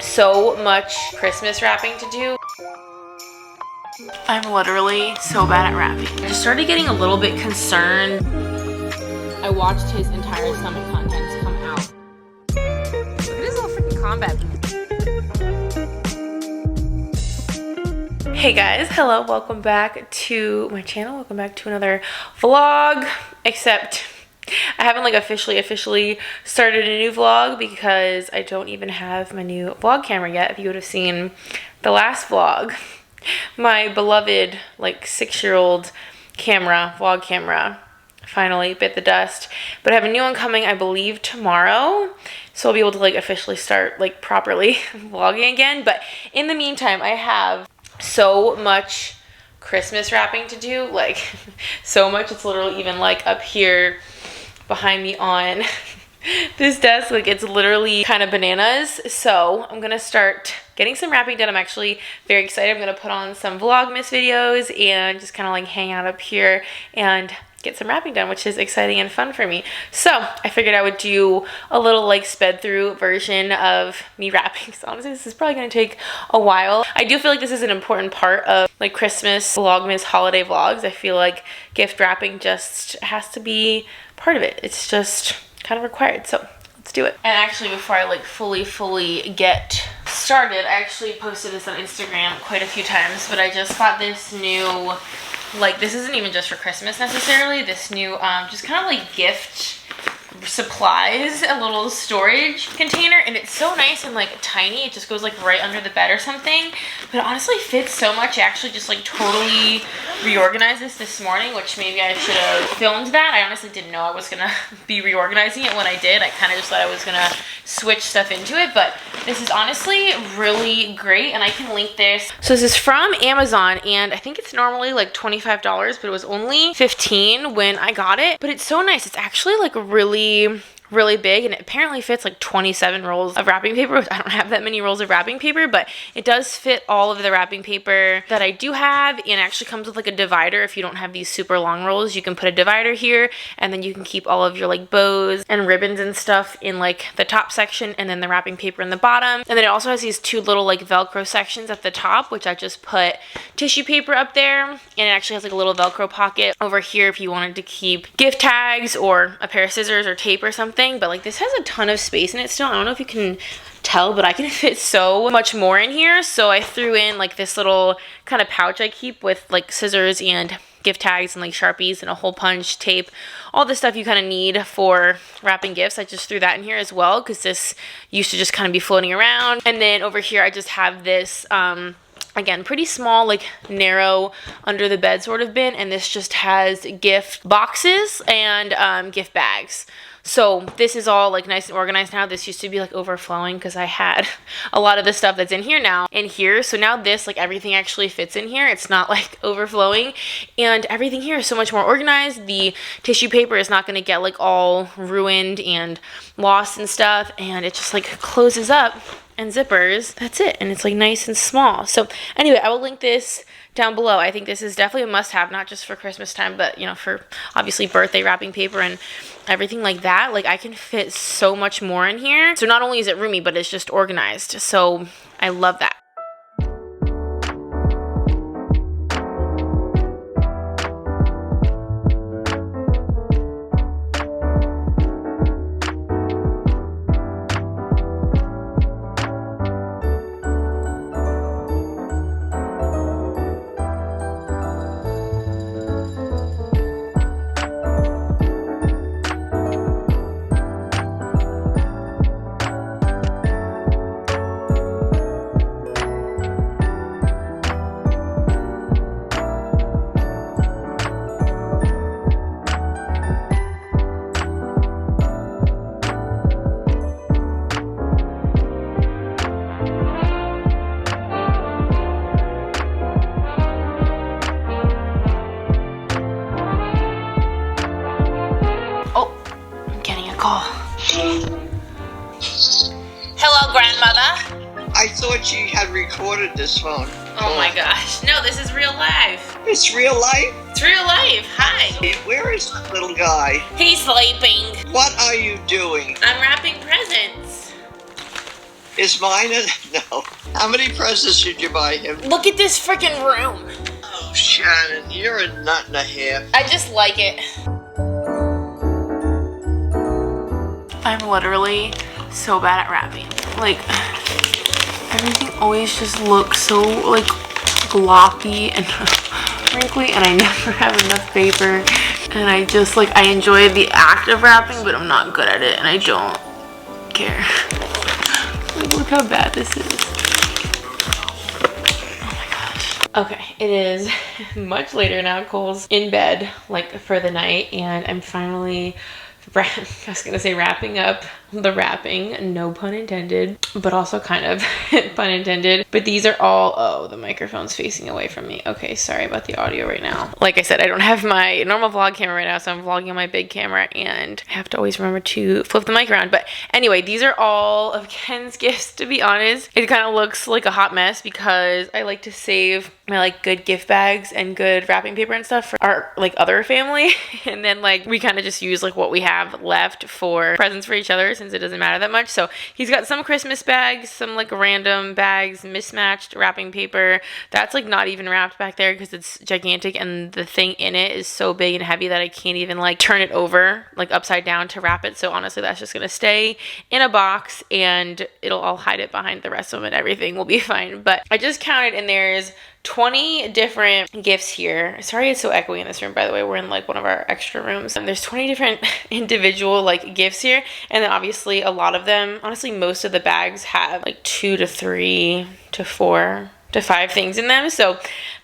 so much Christmas wrapping to do. I'm literally so bad at wrapping. I just started getting a little bit concerned. I watched his entire summit contents come out. Look at his little freaking combat boots. Hey guys, hello, welcome back to my channel. Welcome back to another vlog, except I haven't like officially started a new vlog because I don't even have my new vlog camera yet. If you would have seen the last vlog, my beloved like 6-year-old vlog camera, finally bit the dust. But I have a new one coming, I believe, tomorrow. So I'll be able to like officially start like properly vlogging again. But in the meantime, I have so much Christmas wrapping to do, like so much. It's literally even like up here behind me on this desk. Like it's literally kind of bananas. So I'm gonna start getting some wrapping done. I'm actually very excited. I'm gonna put on some Vlogmas videos and just kind of like hang out up here and get some wrapping done, which is exciting and fun for me. So I figured I would do a little like sped through version of me wrapping. So honestly, this is probably gonna take a while. I do feel like this is an important part of like Christmas, Vlogmas, holiday vlogs. I feel like gift wrapping just has to be part of it. It's just kind of required. So let's do it. And actually, before I like fully get started, I actually posted this on Instagram quite a few times, but I just got this new, like, this isn't even just for Christmas necessarily, this new just kind of like gift supplies, a little storage container, and it's so nice and like tiny. It just goes like right under the bed or something, but it honestly fits so much. I actually just like totally reorganized this morning, which maybe I should have filmed that. I honestly didn't know I was gonna be reorganizing it when I did. I kind of just thought I was gonna switch stuff into it, but this is honestly really great, and I can link this. So this is from Amazon, and I think it's normally like $25, but it was only $15 when I got it. But it's so nice. It's actually like really big, and it apparently fits like 27 rolls of wrapping paper. I don't have that many rolls of wrapping paper, but it does fit all of the wrapping paper that I do have, and it actually comes with like a divider. If you don't have these super long rolls, you can put a divider here, and then you can keep all of your like bows and ribbons and stuff in like the top section, and then the wrapping paper in the bottom. And then it also has these two little like Velcro sections at the top, which I just put tissue paper up there, and it actually has like a little Velcro pocket over here if you wanted to keep gift tags or a pair of scissors or tape or something. But like this has a ton of space in it still. I don't know if you can tell, but I can fit so much more in here. So I threw in like this little kind of pouch I keep with like scissors and gift tags and like Sharpies and a hole punch, tape, all the stuff you kind of need for wrapping gifts. I just threw that in here as well because this used to just kind of be floating around. And then over here I just have this again, pretty small, like narrow under the bed sort of bin, and this just has gift boxes and gift bags. So this is all like nice and organized now. This used to be like overflowing because I had a lot of the stuff that's in here now in here. So now this, like everything actually fits in here. It's not like overflowing, and everything here is so much more organized. The tissue paper is not going to get like all ruined and lost and stuff, and it just like closes up and zippers. That's it. And it's like nice and small. So anyway, I will link this down below. I think this is definitely a must-have, not just for Christmas time, but you know, for obviously birthday wrapping paper and everything like that. Like I can fit so much more in here. So not only is it roomy, but it's just organized. So I love that. Hello, grandmother. I thought you had recorded this phone. Oh my gosh. No, this is real life. It's real life? It's real life. Hi. Where is the little guy? He's sleeping. What are you doing? I'm wrapping presents. Is mine in? No. How many presents did you buy him? Look at this freaking room. Oh, Shannon, you're a nut and a half. I just like it. I'm literally so bad at wrapping. Like, everything always just looks so like gloppy and wrinkly, and I never have enough paper. And I just like, I enjoy the act of wrapping, but I'm not good at it, and I don't care. Like, look how bad this is. Oh my gosh. Okay, it is much later now. Cole's in bed like for the night, and I'm finally I was gonna say wrapping up the wrapping, no pun intended, but also kind of pun intended. But these are all, oh, the microphone's facing away from me. Okay, sorry about the audio right now. Like I said, I don't have my normal vlog camera right now, so I'm vlogging on my big camera, and I have to always remember to flip the mic around. But anyway, these are all of Ken's gifts, to be honest. It kind of looks like a hot mess because I like to save my like good gift bags and good wrapping paper and stuff for our like other family. And then like we kind of just use like what we have left for presents for each other, since it doesn't matter that much. So he's got some Christmas bags, some like random bags, mismatched wrapping paper. That's like not even wrapped back there because it's gigantic, and the thing in it is so big and heavy that I can't even like turn it over like upside down to wrap it. So honestly, that's just gonna stay in a box, and I'll hide it behind the rest of them, and everything will be fine. But I just counted, and there's 20 different gifts here. Sorry it's so echoey in this room, by the way. We're in like one of our extra rooms, and there's 20 different individual like gifts here. And then obviously a lot of them, honestly most of the bags have like 2 to 3 to 4 to 5 things in them. So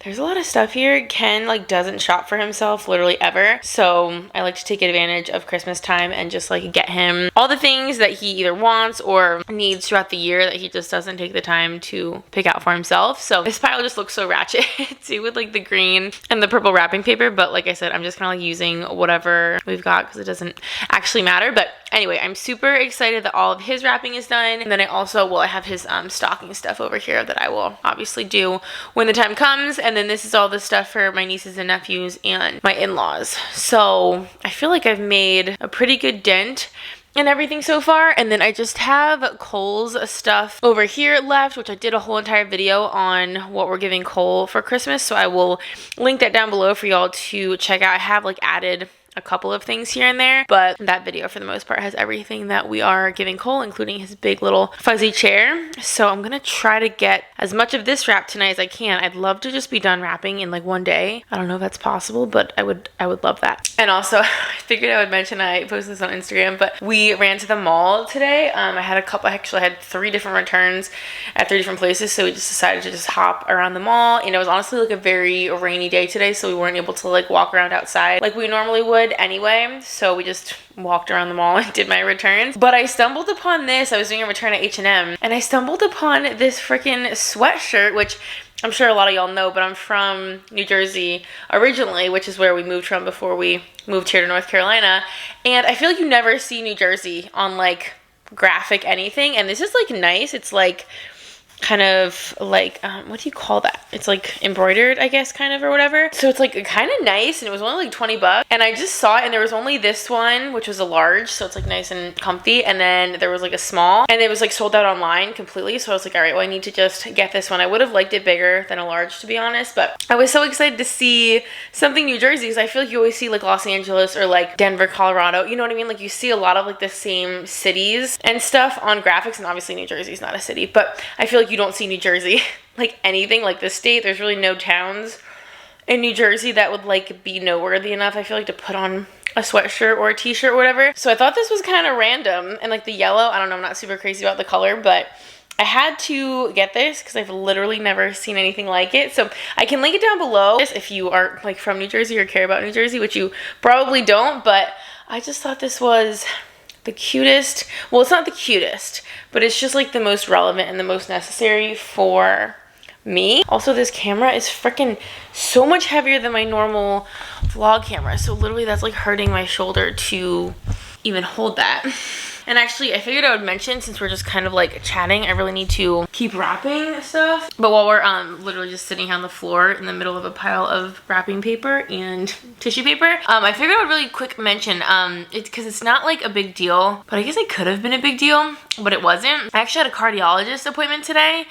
there's a lot of stuff here. Ken like doesn't shop for himself literally ever, so I like to take advantage of Christmas time and just like get him all the things that he either wants or needs throughout the year that he just doesn't take the time to pick out for himself. So this pile just looks so ratchet too, with like the green and the purple wrapping paper. But like I said, I'm just kind of like using whatever we've got because it doesn't actually matter. But anyway, I'm super excited that all of his wrapping is done. And then I have his stocking stuff over here that I will obviously do when the time comes. And then this is all the stuff for my nieces and nephews and my in-laws. So I feel like I've made a pretty good dent and everything so far. And then I just have Cole's stuff over here left, which I did a whole entire video on what we're giving Cole for Christmas, so I will link that down below for y'all to check out. I have like added a couple of things here and there, but that video for the most part has everything that we are giving Cole, including his big little fuzzy chair. So I'm gonna try to get as much of this wrapped tonight as I can. I'd love to just be done wrapping in like one day. I don't know if that's possible, but I would love that. And also I figured I would mention, I posted this on Instagram, but we ran to the mall today. I had 3 different returns at 3 different places, so we just decided to just hop around the mall. And it was honestly like a very rainy day today, so we weren't able to like walk around outside like we normally would anyway, so we just walked around the mall and did my returns. But I stumbled upon this. I was doing a return at H&M, and I stumbled upon this freaking sweatshirt, which I'm sure a lot of y'all know, but I'm from New Jersey originally, which is where we moved from before we moved here to North Carolina. And I feel like you never see New Jersey on like graphic anything, and this is like nice. It's like kind of like what do you call that? It's like embroidered, I guess, kind of, or whatever. So it's like kind of nice, and it was only like 20 bucks. And I just saw it, and there was only this one, which was a large, so it's like nice and comfy. And then there was like a small, and it was like sold out online completely. So I was like, all right, well, I need to just get this one. I would have liked it bigger than a large, to be honest, but I was so excited to see something New Jersey, because I feel like you always see like Los Angeles or like Denver, Colorado, you know what I mean? Like you see a lot of like the same cities and stuff on graphics, and obviously New Jersey is not a city, but I feel like you don't see New Jersey like anything like the state. There's really no towns in New Jersey that would like be noteworthy enough, I feel like, to put on a sweatshirt or a t-shirt or whatever. So I thought this was kind of random, and like the yellow, I don't know, I'm not super crazy about the color, but I had to get this because I've literally never seen anything like it. So I can link it down below if you are like from New Jersey or care about New Jersey, which you probably don't, but I just thought this was the cutest. Well, it's not the cutest, but it's just like the most relevant and the most necessary for me. Also, this camera is freaking so much heavier than my normal vlog camera, so literally that's like hurting my shoulder to even hold that. And actually, I figured I would mention, since we're just kind of like chatting, I really need to keep wrapping stuff. But while we're literally just sitting on the floor in the middle of a pile of wrapping paper and tissue paper, I figured I would really quick mention, because it's not like a big deal, but I guess it could have been a big deal, but it wasn't. I actually had a cardiologist appointment today,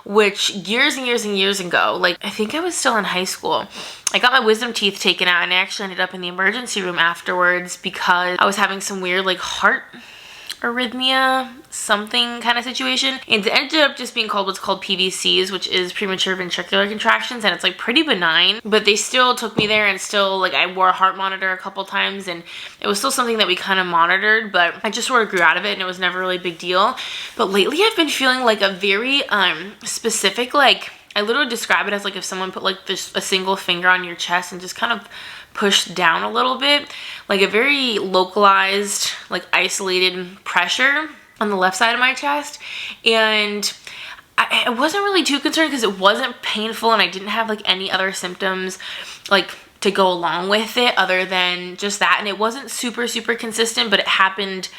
which years and years and years ago, like I think I was still in high school, I got my wisdom teeth taken out, and I actually ended up in the emergency room afterwards because I was having some weird like heart arrhythmia something kind of situation, and it ended up just being called what's called PVCs, which is premature ventricular contractions, and it's like pretty benign, but they still took me there, and still like I wore a heart monitor a couple times, and it was still something that we kind of monitored, but I just sort of grew out of it and it was never really a big deal. But lately I've been feeling like a very specific, like I literally describe it as like if someone put like a single finger on your chest and just kind of pushed down a little bit, like a very localized, like isolated pressure on the left side of my chest. And I wasn't really too concerned because it wasn't painful, and I didn't have like any other symptoms like to go along with it other than just that. And it wasn't super consistent, but it happened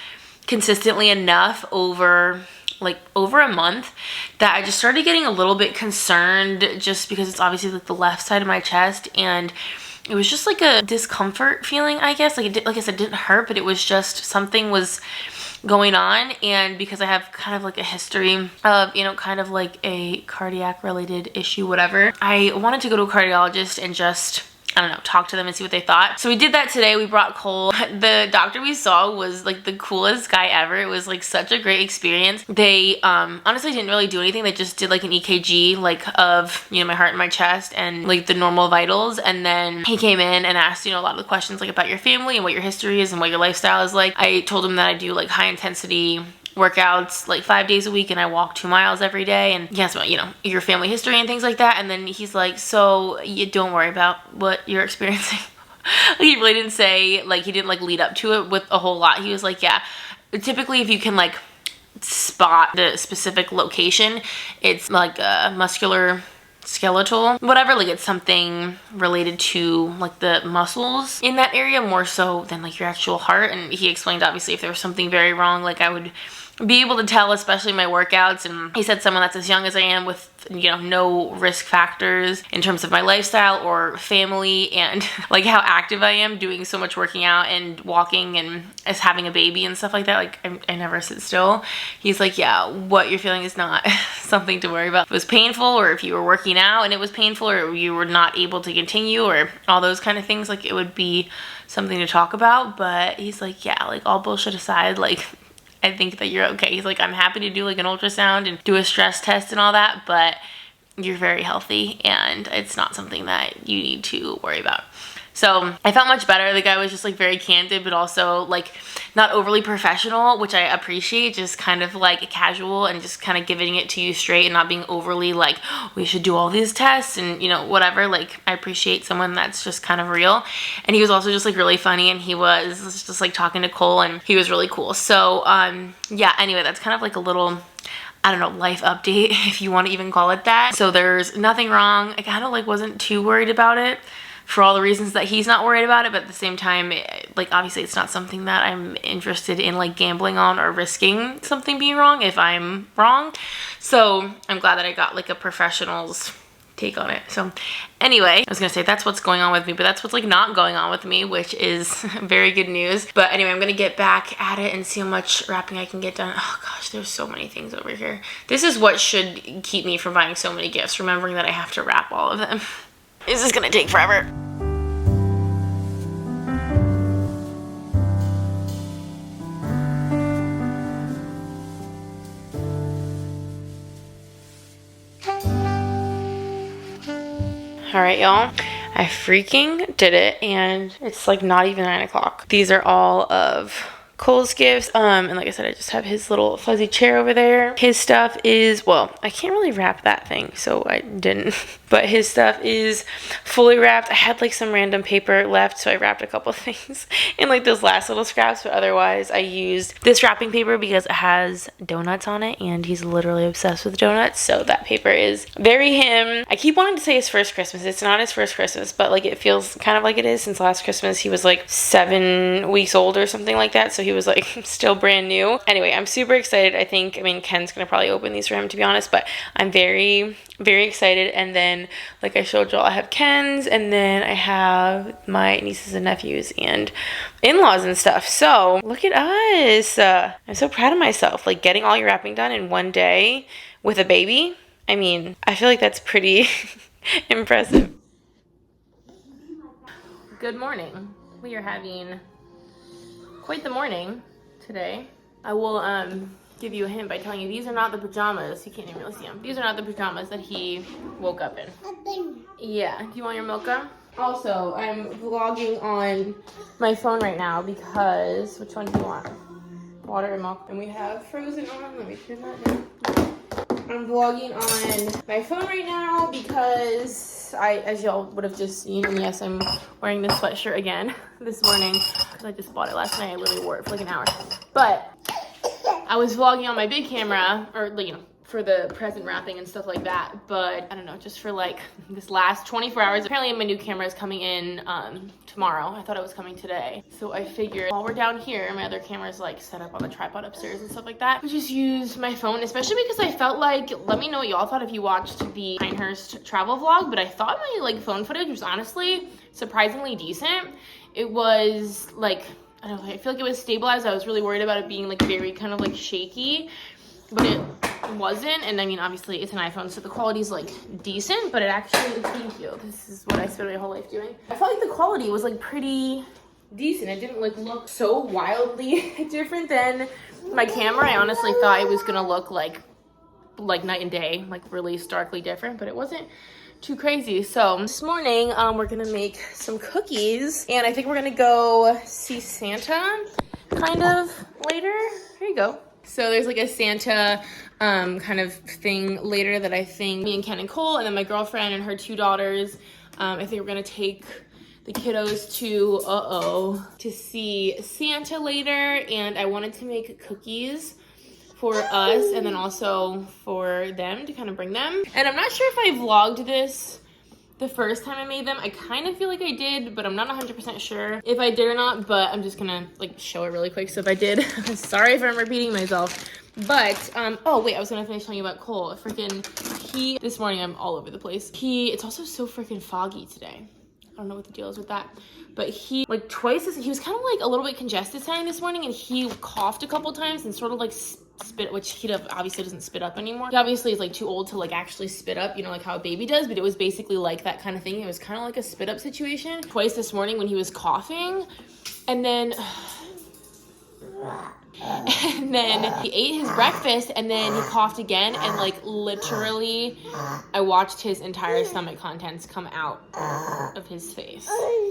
consistently enough over a month that I just started getting a little bit concerned, just because it's obviously like the left side of my chest, and it was just like a discomfort feeling, I guess. Like like I said, it didn't hurt, but it was just something was going on. And because I have kind of like a history of, you know, kind of like a cardiac related issue, whatever, I wanted to go to a cardiologist and just, I don't know, talk to them and see what they thought. So we did that today. We brought Cole. The doctor we saw was like the coolest guy ever. It was like such a great experience. They honestly didn't really do anything. They just did like an EKG like of, you know, my heart and my chest and like the normal vitals. And then he came in and asked, you know, a lot of the questions like about your family and what your history is and what your lifestyle is like. I told him that I do like high intensity workouts like 5 days a week, and I walk 2 miles every day, and he asked about, you know, your family history and things like that. And then he's like, so you don't worry about what you're experiencing. He really didn't say, like, he didn't like lead up to it with a whole lot. He was like, yeah, typically if you can like spot the specific location, it's like a muscular skeletal whatever, like it's something related to like the muscles in that area more so than like your actual heart. And he explained obviously if there was something very wrong, like I would be able to tell, especially my workouts. And he said someone that's as young as I am with, you know, no risk factors in terms of my lifestyle or family, and like how active I am doing so much working out and walking and as having a baby and stuff like that, like I never sit still. He's like, yeah, what you're feeling is not something to worry about. If it was painful, or if you were working out and it was painful, or you were not able to continue, or all those kind of things, like it would be something to talk about. But he's like, yeah, like all bullshit aside, like I think that you're okay. He's like, I'm happy to do like an ultrasound and do a stress test and all that, but you're very healthy and it's not something that you need to worry about. So I felt much better. The guy was just like very candid, but also like not overly professional, which I appreciate, just kind of like casual and just kind of giving it to you straight and not being overly like, oh, we should do all these tests and, you know, whatever. Like I appreciate someone that's just kind of real. And he was also just like really funny, and he was just like talking to Cole, and he was really cool. So yeah, anyway, that's kind of like a little, I don't know, life update, if you want to even call it that. So there's nothing wrong. I kind of like wasn't too worried about it for all the reasons that he's not worried about it, but at the same time, like obviously it's not something that I'm interested in like gambling on or risking something being wrong if I'm wrong. So I'm glad that I got like a professional's take on it. So anyway, I was gonna say that's what's going on with me, but that's what's like not going on with me, which is very good news. But anyway, I'm gonna get back at it and see how much wrapping I can get done. Oh gosh, there's so many things over here. This is what should keep me from buying so many gifts, remembering that I have to wrap all of them. This is gonna take forever. All right, y'all, I freaking did it, and it's like not even 9 o'clock. These are all of Cole's gifts, and like I said, I just have his little fuzzy chair over there. His stuff is, well, I can't really wrap that thing, so I didn't, but his stuff is fully wrapped. I had like some random paper left, so I wrapped a couple things in like those last little scraps, but otherwise I used this wrapping paper because it has donuts on it, and he's literally obsessed with donuts, so that paper is very him. I keep wanting to say his first Christmas. It's not his first Christmas, but like it feels kind of like it is, since last Christmas he was like 7 weeks old or something like that, so he was like still brand new. Anyway, I'm super excited. I mean, Ken's gonna probably open these for him, to be honest, but I'm very, very excited. And then, like I showed y'all, I have Ken's, and then I have my nieces and nephews and in-laws and stuff. So look at us. I'm so proud of myself, like getting all your wrapping done in one day with a baby. I mean, I feel like that's pretty impressive. Good morning. We are having quite the morning today. I will give you a hint by telling you these are not the pajamas. You can't even really see them. These are not the pajamas that he woke up in. Yeah. Do you want your Milka? Also, I'm vlogging on my phone right now because, which one do you want? Water and milk. And we have Frozen on. Let me turn that down. I'm vlogging on my phone right now because as y'all would have just seen, and yes, I'm wearing this sweatshirt again this morning because I just bought it last night. I literally wore it for like an hour. But I was vlogging on my big camera, or you know, for the present wrapping and stuff like that. But I don't know, just for like this last 24 hours. Apparently my new camera is coming in tomorrow. I thought it was coming today. So I figured while we're down here, my other camera's like set up on the tripod upstairs and stuff like that, I just use my phone, especially because I felt like, let me know what y'all thought if you watched the Pinehurst travel vlog, but I thought my like phone footage was honestly surprisingly decent. It was like, I don't know, I feel like it was stabilized. I was really worried about it being like very kind of like shaky, but it wasn't. And I mean, obviously it's an iPhone, so the quality is like decent, but it actually, thank you, this is what I spent my whole life doing. I felt like the quality was like pretty decent. It didn't like look so wildly different than my camera. I honestly thought it was gonna look like night and day, like really starkly different, but it wasn't too crazy. So this morning we're gonna make some cookies, and I think we're gonna go see Santa kind of later. Here you go. So there's like a Santa kind of thing later that I think me and Ken and Cole, and then my girlfriend and her 2 daughters, I think we're gonna take the kiddos to see Santa later. And I wanted to make cookies for us and then also for them to kind of bring them. And I'm not sure if I vlogged this the first time I made them. I kind of feel like I did, but I'm not 100% sure if I did or not, but I'm just gonna like show it really quick. So if I did, sorry if I'm repeating myself. But, oh wait, I was gonna finish telling you about Cole. This morning I'm all over the place. It's also so freaking foggy today. I don't know what the deal is with that. But he, like twice, he was kind of like a little bit congested sounding this morning, and he coughed a couple times and sort of like spit, which he obviously doesn't spit up anymore. He obviously is like too old to like actually spit up, you know, like how a baby does, but it was basically like that kind of thing. It was kind of like a spit up situation. Twice this morning when he was coughing, and then he ate his breakfast, and then he coughed again, and like literally I watched his entire stomach contents come out of his face,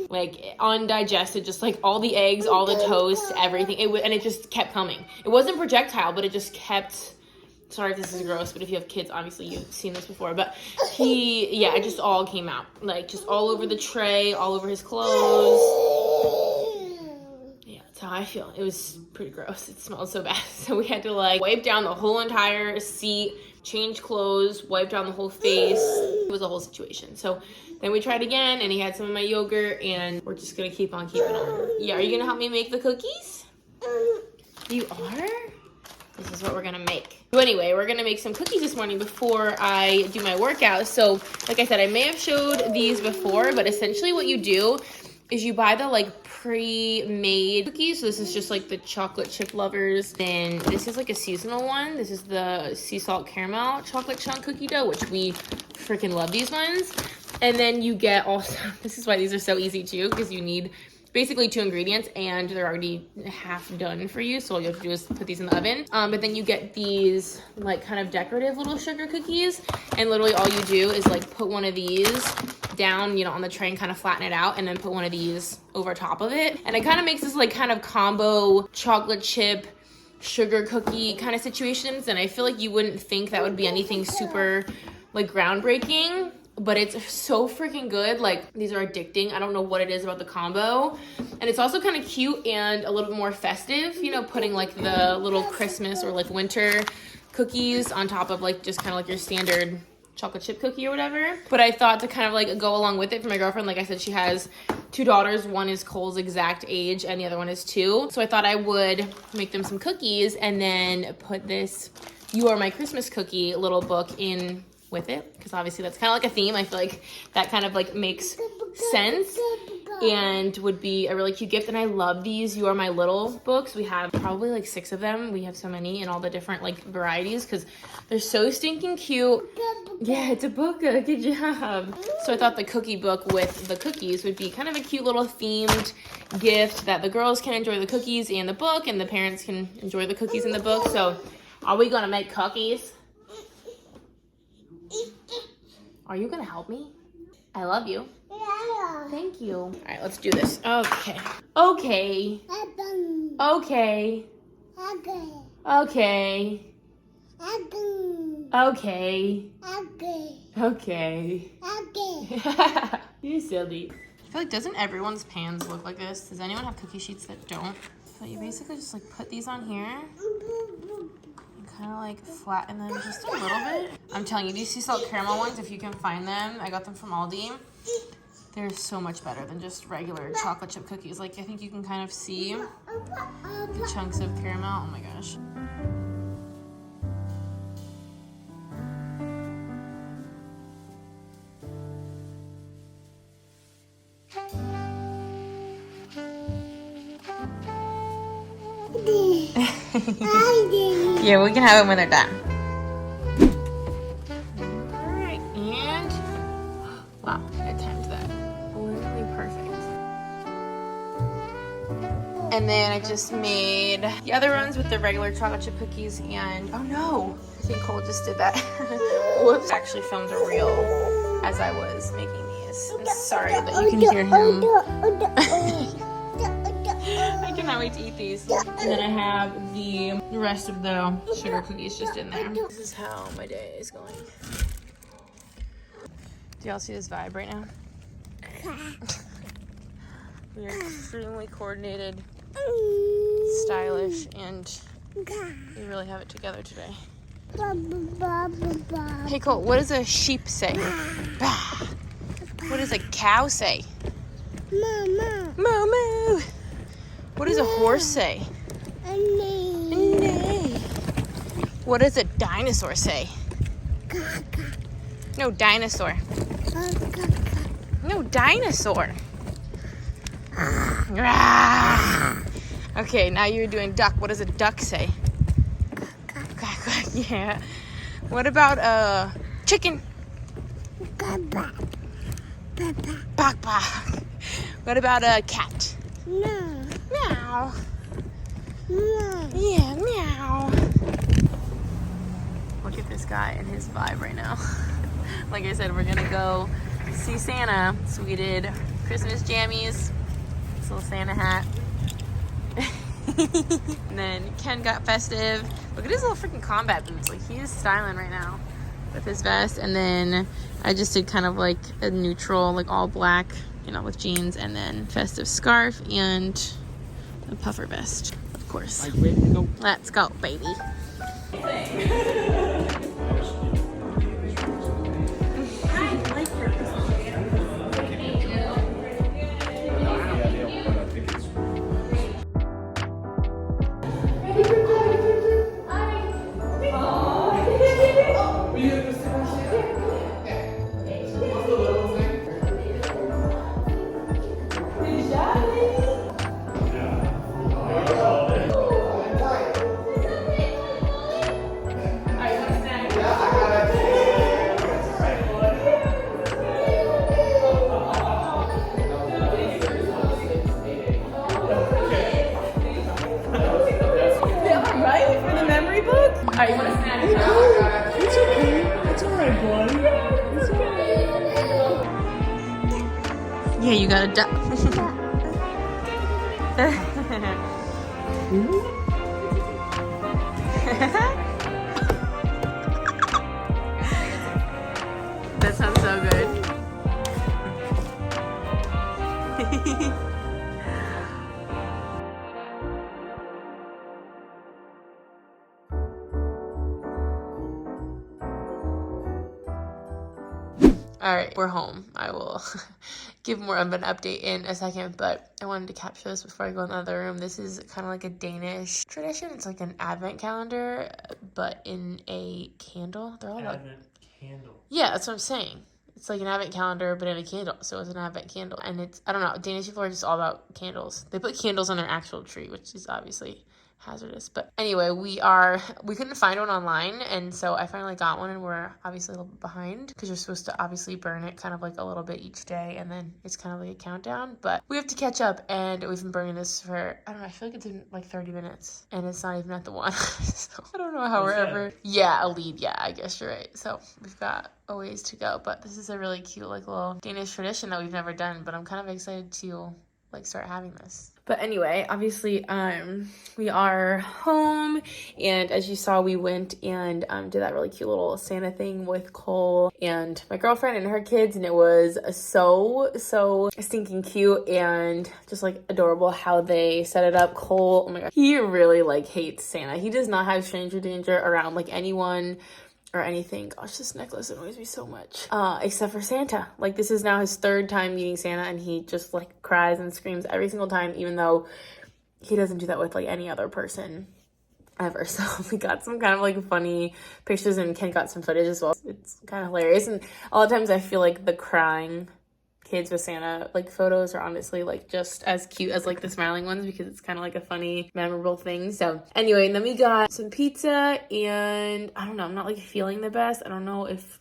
like undigested, just like all the eggs, all the toast, everything. And it just kept coming. It wasn't projectile, but it just kept, sorry if this is gross, but if you have kids, obviously you've seen this before, but it just all came out, like just all over the tray, all over his clothes. That's how I feel. It was pretty gross. It smelled so bad. So we had to like wipe down the whole entire seat, change clothes, wipe down the whole face. It was a whole situation. So then we tried again, and he had some of my yogurt, and we're just gonna keep on keeping on. Yeah, are you gonna help me make the cookies? You are? This is what we're gonna make. So anyway, we're gonna make some cookies this morning before I do my workout. So like I said, I may have showed these before, but essentially what you do is you buy the like pre-made cookies. So this is just like the chocolate chip lovers. Then this is like a seasonal one. This is the sea salt caramel chocolate chunk cookie dough, which we freaking love these ones. And then you get also, this is why these are so easy too, because you need basically 2 ingredients and they're already half done for you. So all you have to do is put these in the oven. But then you get these like kind of decorative little sugar cookies, and literally all you do is like put one of these down, you know, on the tray and kind of flatten it out, and then put one of these over top of it. And it kind of makes this like kind of combo chocolate chip sugar cookie kind of situations. And I feel like you wouldn't think that would be anything super like groundbreaking, but it's so freaking good. Like these are addicting. I don't know what it is about the combo. And it's also kind of cute and a little bit more festive, you know, putting like the little Christmas or like winter cookies on top of like just kind of like your standard chocolate chip cookie or whatever. But I thought to kind of like go along with it for my girlfriend, like I said, she has two daughters. One is Cole's exact age and the other one is 2. So I thought I would make them some cookies and then put this You Are My Christmas Cookie little book in with it, because obviously that's kind of like a theme. I feel like that kind of like makes sense and would be a really cute gift. And I love these You Are My Little books. We have probably like 6 of them. We have so many in all the different like varieties because they're so stinking cute. Yeah, it's a book. Good job. So I thought the cookie book with the cookies would be kind of a cute little themed gift that the girls can enjoy the cookies and the book, and the parents can enjoy the cookies and the book. So are we gonna make cookies? Are you gonna help me? I love you. Thank you. All right, let's do this. Okay. Okay. Okay. Okay. Okay. Okay. You're silly. I feel like, doesn't everyone's pans look like this? Does anyone have cookie sheets that don't? So you basically just like put these on here. Kind of like flatten them just a little bit. I'm telling you, these sea salt caramel ones, if you can find them, I got them from Aldi. They're so much better than just regular chocolate chip cookies. Like, I think you can kind of see the chunks of caramel. Oh my gosh. Yeah, we can have them when they're done. Alright, and wow, I timed that. Literally perfect. And then I just made the other ones with the regular chocolate chip cookies, and oh no, I think Cole just did that. Whoops. I actually filmed a reel as I was making these. I'm sorry that you can hear him. I cannot wait to eat these. And then I have the rest of the sugar cookies just in there. This is how my day is going. Do y'all see this vibe right now? We are extremely coordinated, stylish, and we really have it together today. Hey Cole, what does a sheep say? What does a cow say? Moo moo. What does a horse say? Neigh. What does a dinosaur say? No, dinosaur. No, dinosaur. Okay, now you're doing duck. What does a duck say? Yeah. What about a chicken? Bok bok. What about a cat? Meow. Yeah, meow. Look at this guy and his vibe right now. Like I said, we're gonna go see Santa. So we did Christmas jammies, this little Santa hat. And then Ken got festive. Look at his little freaking combat boots. Like, he is styling right now with his vest. And then I just did kind of like a neutral, like all black, you know, with jeans, and then festive scarf and a puffer vest, of course. Let's go, baby. Alright, you want to snack? It's okay. It's alright, boy. It's okay. Yeah, you got a duck. That sounds so good. All right, we're home. I will give more of an update in a second, but I wanted to capture this before I go in the other room. This is kind of like a Danish tradition. It's like an advent calendar, but in a candle. They're all Advent candle. Yeah, that's what I'm saying. It's like an advent calendar, but in a candle. So it's an advent candle. And it's, I don't know, Danish people are just all about candles. They put candles on their actual tree, which is obviously hazardous. But anyway, we couldn't find one online. And so I finally got one, and we're obviously a little bit behind because you're supposed to obviously burn it kind of like a little bit each day. And then it's kind of like a countdown. But we have to catch up, and we've been burning this for, I don't know, I feel like it's been like 30 minutes. And it's not even at the one. So I don't know how we're ever. Yeah, a lead. Yeah, I guess you're right. So we've got a ways to go, but this is a really cute like little Danish tradition that we've never done, but I'm kind of excited to like start having this. But anyway, obviously we are home, and as you saw, we went and did that really cute little Santa thing with Cole and my girlfriend and her kids, and it was so stinking cute and just like adorable how they set it up. Cole, oh my god, he really like hates Santa. He does not have stranger danger around like anyone or anything. Gosh, this necklace annoys me so much. Except for Santa. Like, this is now his third time meeting Santa, and he just like cries and screams every single time, even though he doesn't do that with like any other person ever. So we got some kind of like funny pictures, and Ken got some footage as well. It's kind of hilarious, and a lot of times I feel like the crying kids with Santa like photos are honestly like just as cute as like the smiling ones, because it's kind of like a funny, memorable thing. So anyway, and then we got some pizza, and I don't know, I'm not like feeling the best. I don't know if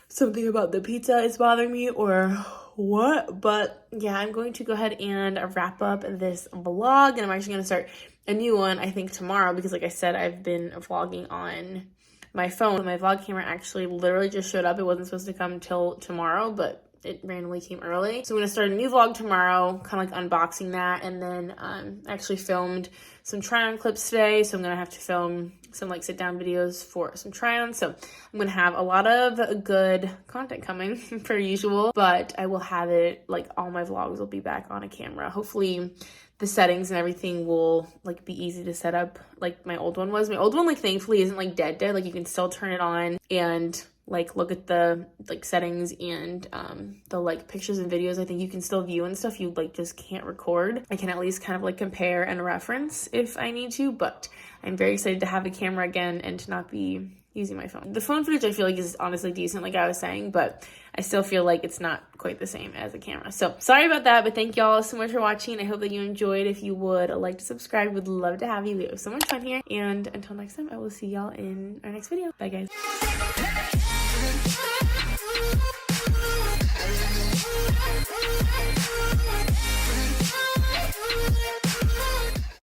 something about the pizza is bothering me or what, but yeah, I'm going to go ahead and wrap up this vlog, and I'm actually going to start a new one I think tomorrow, because like I said, I've been vlogging on my phone. My vlog camera actually literally just showed up. It wasn't supposed to come till tomorrow, but it randomly came early. So I'm going to start a new vlog tomorrow, kind of like unboxing that. And then I actually filmed some try-on clips today. So I'm going to have to film some like sit-down videos for some try-ons. So I'm going to have a lot of good content coming per usual. But I will have it, like all my vlogs will be back on a camera. Hopefully the settings and everything will like be easy to set up like my old one was. My old one like thankfully isn't like dead. Like you can still turn it on and like look at the like settings and the like pictures and videos. I think you can still view and stuff. You like just can't record. I can at least kind of like compare and reference if I need to, but I'm very excited to have a camera again and to not be using my phone. The phone footage I feel like is honestly decent, like I was saying, but I still feel like it's not quite the same as a camera. So sorry about that, but thank y'all so much for watching. I hope that you enjoyed. If you would like to subscribe, would love to have you. We have so much fun here, and until next time, I will see y'all in our next video. Bye guys. We'll be right back.